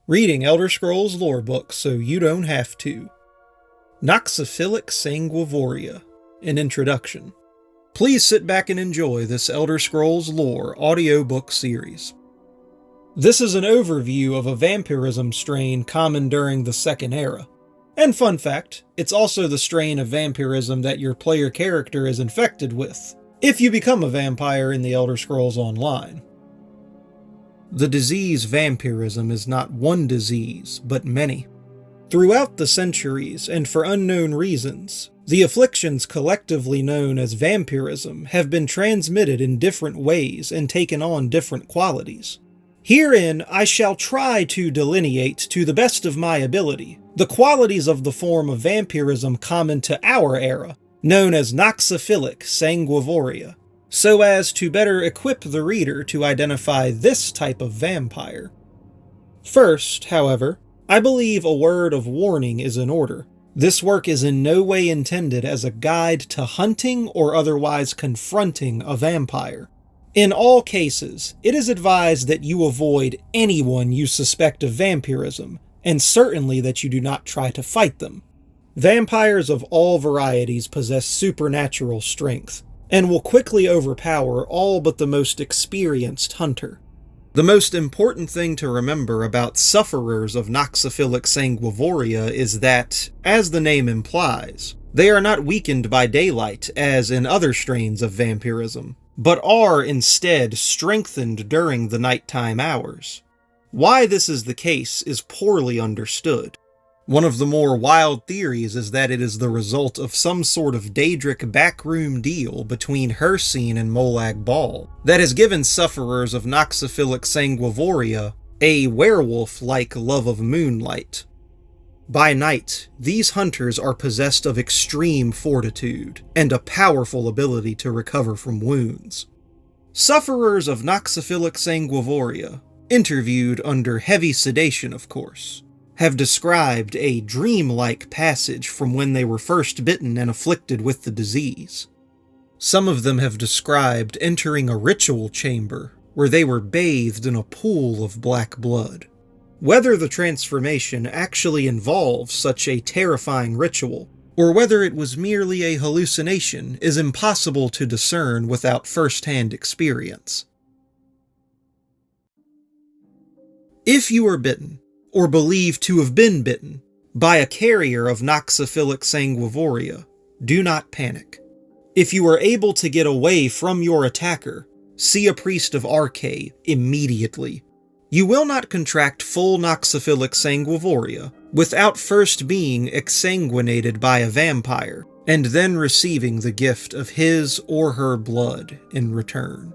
Reading Elder Scrolls lore books so you don't have to. Noxiphilic Sanguivoria. An introduction. Please sit back and enjoy this Elder Scrolls lore audiobook series. This is an overview of a vampirism strain common during the Second Era. And fun fact, it's also the strain of vampirism that your player character is infected with, if you become a vampire in the Elder Scrolls Online. The disease vampirism is not one disease, but many. Throughout the centuries, and for unknown reasons, the afflictions collectively known as vampirism have been transmitted in different ways and taken on different qualities. Herein, I shall try to delineate, to the best of my ability, the qualities of the form of vampirism common to our era, known as Noxiphilic Sanguivoria, so as to better equip the reader to identify this type of vampire. First, however, I believe a word of warning is in order. This work is in no way intended as a guide to hunting or otherwise confronting a vampire. In all cases, it is advised that you avoid anyone you suspect of vampirism, and certainly that you do not try to fight them. Vampires of all varieties possess supernatural strength, and will quickly overpower all but the most experienced hunter. The most important thing to remember about sufferers of Noxiphilic Sanguivoria is that, as the name implies, they are not weakened by daylight as in other strains of vampirism, but are instead strengthened during the nighttime hours. Why this is the case is poorly understood. One of the more wild theories is that it is the result of some sort of Daedric backroom deal between Hircine and Molag Bal that has given sufferers of Noxiphilic Sanguivoria a werewolf-like love of moonlight. By night, these hunters are possessed of extreme fortitude and a powerful ability to recover from wounds. Sufferers of Noxiphilic Sanguivoria, interviewed under heavy sedation of course, have described a dream-like passage from when they were first bitten and afflicted with the disease. Some of them have described entering a ritual chamber where they were bathed in a pool of black blood. Whether the transformation actually involves such a terrifying ritual, or whether it was merely a hallucination, is impossible to discern without first-hand experience. If you are bitten, or believed to have been bitten, by a carrier of Noxiphilic Sanguivoria, do not panic. If you are able to get away from your attacker, see a priest of Arche immediately. You will not contract full Noxiphilic Sanguivoria without first being exsanguinated by a vampire, and then receiving the gift of his or her blood in return.